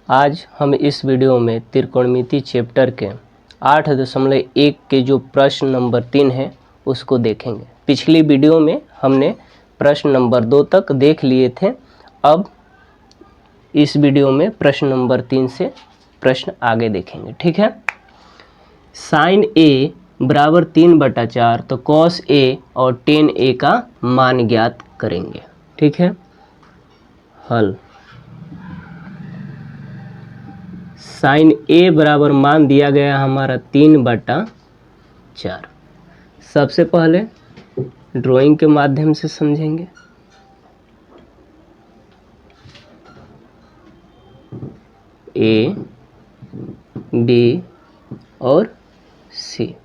आज हम इस वीडियो में त्रिकोणमिति चैप्टर के 8.1 के जो प्रश्न नंबर 3 है उसको देखेंगे। पिछली वीडियो में हमने प्रश्न नंबर 2 तक देख लिए थे। अब इस वीडियो में प्रश्न नंबर 3 से प्रश्न आगे देखेंगे। ठीक है। साइन ए बराबर 3/4 तो कॉस ए और टेन ए का मान ज्ञात करेंगे। ठीक है। हल। साइन ए बराबर मान दिया गया हमारा 3/4। सबसे पहले ड्राइंग के माध्यम से समझेंगे। ए, बी और सी।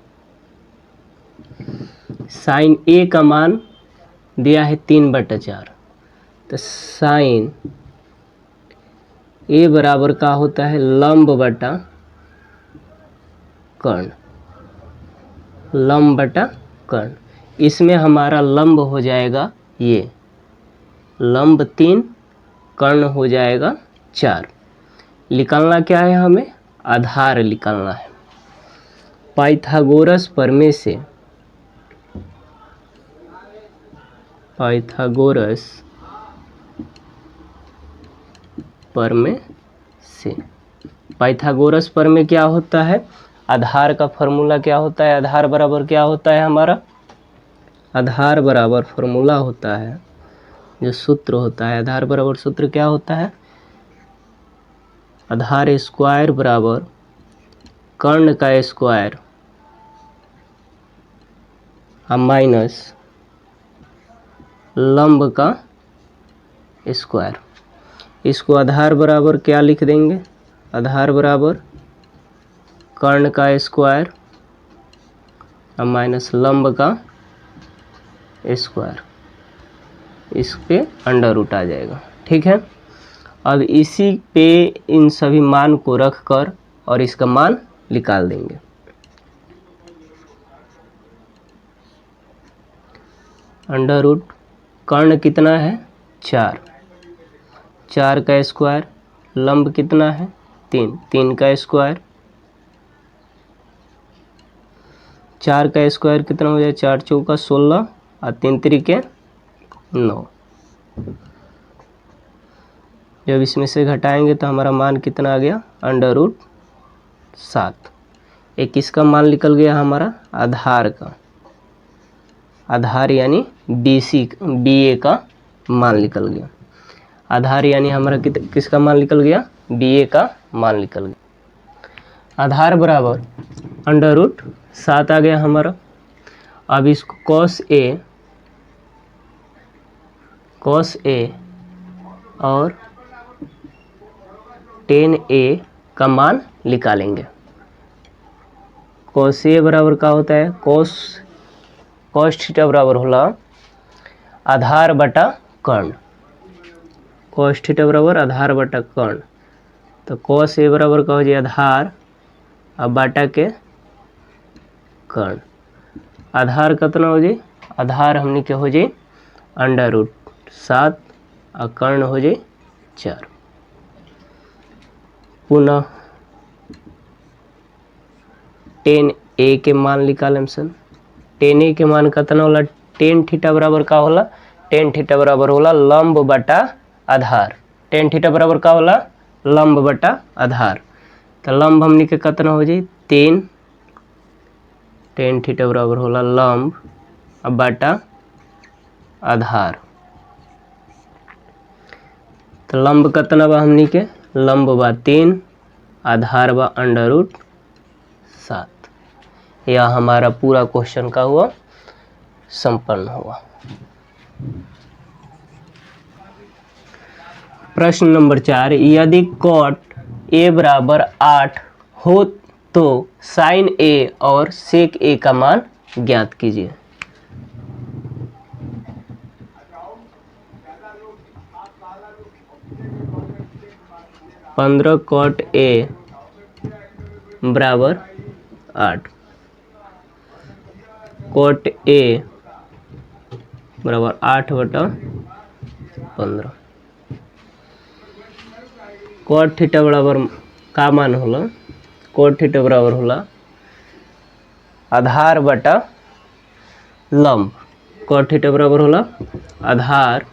साइन ए का मान दिया है 3/4 तो साइन ए बराबर का होता है लंब बटा कर्ण। लंब बटा कर्ण, इसमें हमारा लंब हो जाएगा ये लंब 3, कर्ण हो जाएगा 4। निकालना क्या है, हमें आधार निकालना है। पाइथागोरस प्रमेय से पाइथागोरस प्रमेय क्या होता है, आधार का फॉर्मूला क्या होता है, आधार बराबर क्या होता है हमारा, आधार बराबर फॉर्मूला होता है, जो सूत्र होता है, आधार बराबर सूत्र क्या होता है, आधार स्क्वायर बराबर कर्ण का स्क्वायर माइनस लंब का स्क्वायर। इसको आधार बराबर क्या लिख देंगे, आधार बराबर कर्ण का स्क्वायर माइनस लंब का स्क्वायर, इस पे अंडर रूट आ जाएगा। ठीक है। अब इसी पे इन सभी मान को रख कर और इसका मान निकाल देंगे। अंडर रूट कर्ण कितना है 4, 4 का स्क्वायर, लंब कितना है 3, 3 का स्क्वायर, 4 का स्क्वायर कितना हो जाए, 4 चौका 16 और 3 त्रिके 9। जब इसमें से घटाएंगे तो हमारा मान कितना आ गया, अंडर रूट 7। एक इसका मान निकल गया हमारा आधार का, आधार यानी बी ए का मान निकल गया। आधार यानी हमारा किसका मान निकल गया, बी ए का मान निकल गया। आधार बराबर अंडर रूट 7 आ गया हमारा। अब इसको कॉस ए और टेन ए का मान निकालेंगे। कॉस ए बराबर का होता है, कॉस थीटा बराबर होला आधार बटा कर्ण। कॉस थीटा बराबर आधार बटा कर्ण, तो कॉस ए बराबर का हो जाए आधार और बाटा के कर्ण। आधार कितना हो जाए, आधार हमने के हो जाए अंडर रूट 7 और कर्ण हो जाए 4। पुनः टेन ए के मान निकालें सन। टेन ए के मान कितना होला, टेन थीटा बराबर का होला, टेन थीटा बराबर होला लंब बटा आधार। टेन थीटा बराबर का होला लंब बटा आधार, तो लंब हमने के कितना हो जाए 3, टेन थीटा बराबर होला लंब बटा आधार। तो लंब कितना बा हमने के, लंब बा 3, आधार बा अंडर रूट 7। यह हमारा पूरा क्वेश्चन का हुआ संपन्न हुआ। प्रश्न नंबर 4, यदि कॉट ए बराबर 8 हो तो साइन ए और सेक ए का मान ज्ञात कीजिए। पंद्रह कॉट ए बराबर 8, कॉट ए बराबर 8/15। कॉट थीटा बराबर का मान होला, कॉट थीटा बराबर होला आधार बटा लंब। कॉट थीटा बराबर होला आधार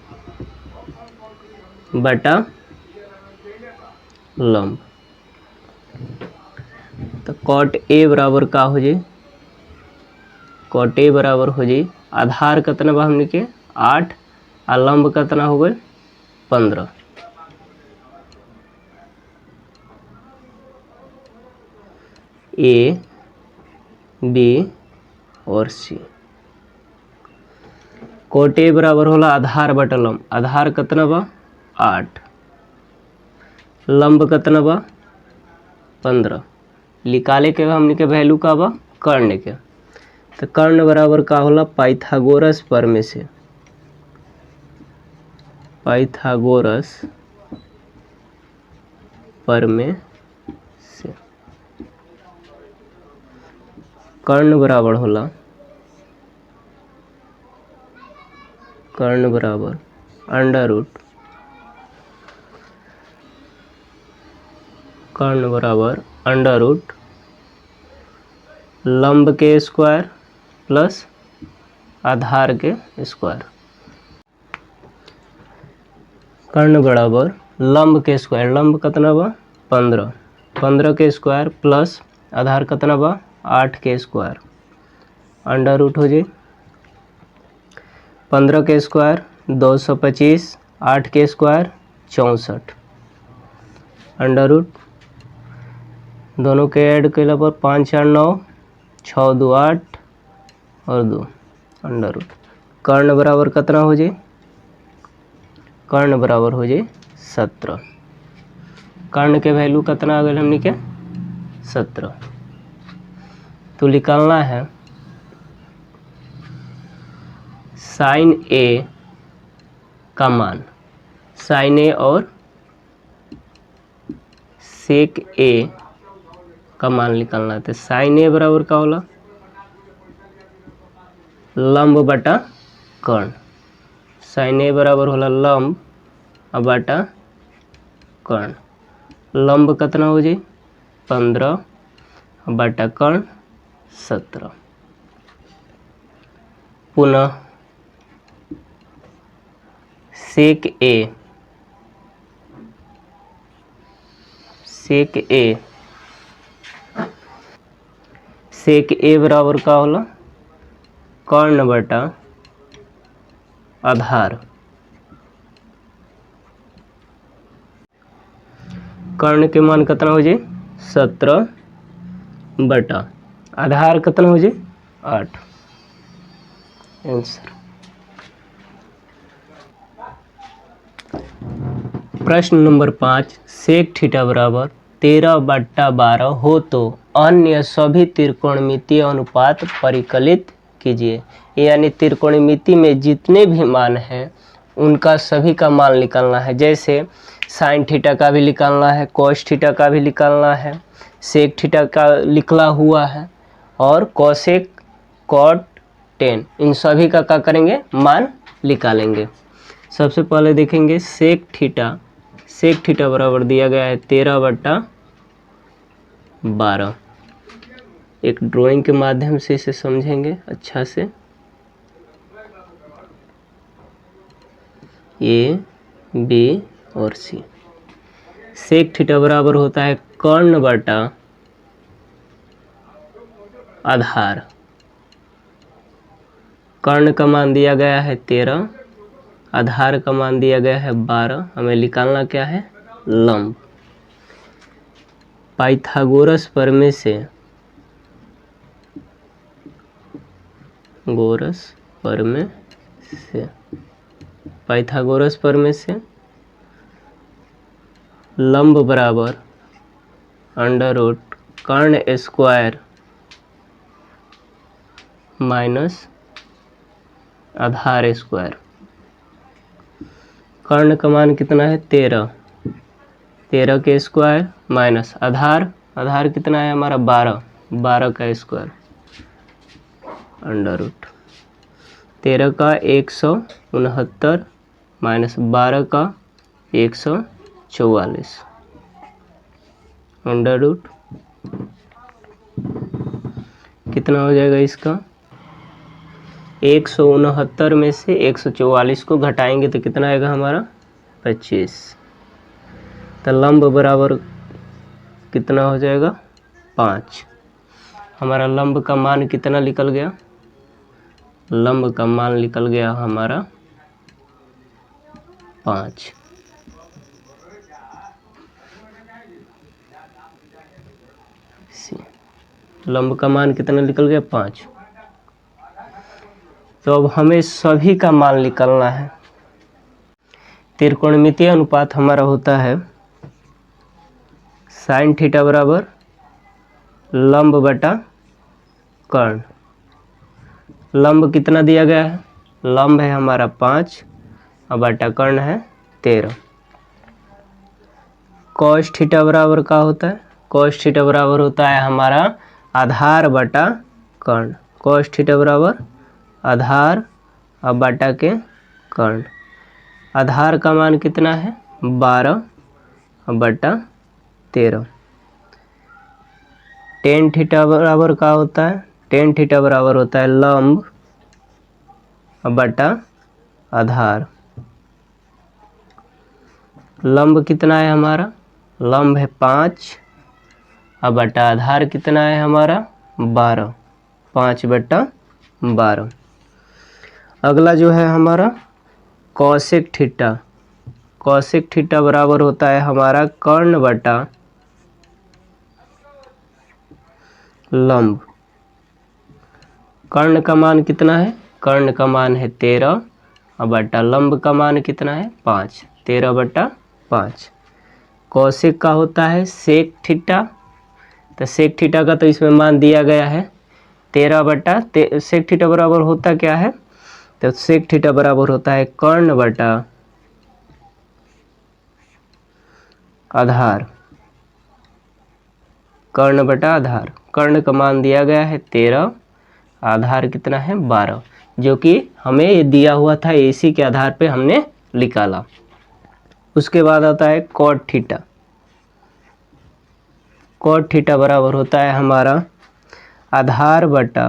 बटा लंब। तो कॉट ए बराबर का हो जाए, कॉट ए बराबर हो जाए आधार कितना बा हमने के 8 आ लंब कितना हो गए 15। ए बी और सी। कॉट ए बराबर होला आधार बटा लंब। आधार कितना बा 8, लंब कितना बा 15। निकाले के हमने के वैल्यू का बा कर्ण के। तो कर्ण बराबर का होला पाइथागोरस प्रमेय से, पाइथागोरस प्रमेय से कर्ण बराबर होला, कर्ण बराबर अंडर रूट, कर्ण बराबर अंडर रूट लंब के स्क्वायर प्लस आधार के स्क्वायर। कर्ण बराबर लंब के स्क्वायर, लंब कितना बा 15, 15 के स्क्वायर प्लस आधार कितना बा 8 के स्क्वायर, अंडर रूट हो जाए 15 के स्क्वायर 225, 8 के स्क्वायर 64, अंडर रूट दोनों के ऐड कैला पर 5 4 9, 6 2 8 और 2 अंडर रूट। कर्ण बराबर कितना हो जाए, कर्ण बराबर हो जाए 17। कर्ण के वैल्यू कितना आ गए हमने के 17। तो निकालना है साइन ए का मान, साइन ए और सेक ए का मान निकालना है। तो साइन ए बराबर का होला लंब बटा कर्ण। साइन ए बराबर होला लंब बटा कर्ण। लंब कितना हो जाए 15 बटा कर्ण 17। पुनः सेक ए, सेक ए, सेक ए बराबर का होला कर्ण बटा आधार। कर्ण के मान कितना हो जाए 17 बटा आधार कितना हो जाए 8। आंसर। प्रश्न नंबर 5, सेक थीटा बराबर 13 बटा 12 हो तो अन्य सभी त्रिकोणमितीय अनुपात परिकलित कीजिए। यानी त्रिकोणमिति में जितने भी मान हैं उनका सभी का मान निकालना है। जैसे साइन थीटा का भी निकालना है, कॉस थीटा का भी निकालना है, सेक थीटा का लिखला हुआ है और कॉसेक कॉट टेन, इन सभी का क्या करेंगे मान निकालेंगे। सबसे पहले देखेंगे सेक थीटा। सेक थीटा बराबर दिया गया है 13 बटा 12। एक ड्राइंग के माध्यम से इसे समझेंगे अच्छा से। ए बी और सी। सेक थीटा बराबर होता है कर्ण बटा आधार। कर्ण का मान दिया गया है 13, आधार का मान दिया गया है 12। हमें निकालना क्या है लंब। पाइथागोरस प्रमेय से, गोरस प्रमेय से, पाइथागोरस प्रमेय से लंब बराबर अंडर रूट कर्ण स्क्वायर माइनस आधार स्क्वायर। कर्ण का मान कितना है 13, 13 के स्क्वायर माइनस आधार, आधार कितना है हमारा 12, 12 का स्क्वायर अंडर रूट 13 का 169 माइनस 12 का 108। 44 अंडर रूट कितना हो जाएगा इसका 169 में से 144 को घटाएंगे तो कितना आएगा हमारा 25। तो लंब बराबर कितना हो जाएगा 5। हमारा लंब का मान कितना निकल गया, लंब का मान निकल गया हमारा 5। लंब का मान कितना निकल गया 5। तो अब हमें सभी का मान निकालना है। त्रिकोणमितीय अनुपात हमारा होता है साइन थीटा बराबर लंब बटा कर्ण। लंब कितना दिया गया है, लंब है हमारा 5 और बटा कर्ण है 13। कॉस थीटा बराबर क्या होता है, कॉस थीटा बराबर होता है हमारा आधार बटा कर्ण। कॉस थीटा बराबर आधार और बटा के कर्ण। आधार का मान कितना है 12 और बटा 13। टेन थीटा बराबर क्या होता है, टेन थीटा बराबर होता है लंब बटा आधार। लंब कितना है हमारा, लंब है 5 और बटा आधार कितना है हमारा 12, 5 बटा 12। अगला जो है हमारा कॉसेक थीटा। कॉसेक थीटा बराबर होता है हमारा कर्ण बटा लंब। कर्ण का मान कितना है, कर्ण का मान है 13 और बटा लंब का मान कितना है 5, 13 बटा 5। कॉसेक का होता है सेक थीटा। तो सेक थीटा का तो इसमें मान दिया गया है 13 बटा सेक थीटा बराबर होता क्या है, तो सेक थीटा बराबर होता है कर्ण बटा आधार। कर्ण बटा आधार, कर्ण का मान दिया गया है 13, आधार कितना है 12, जो कि हमें ये दिया हुआ था, इसी के आधार पे हमने निकाला। उसके बाद आता है कॉट थीटा। कॉट थीटा बराबर होता है हमारा आधार बटा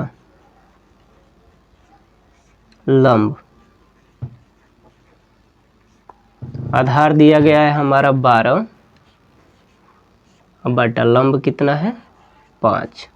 लंब। आधार दिया गया है हमारा 12 बटा लंब कितना है 5।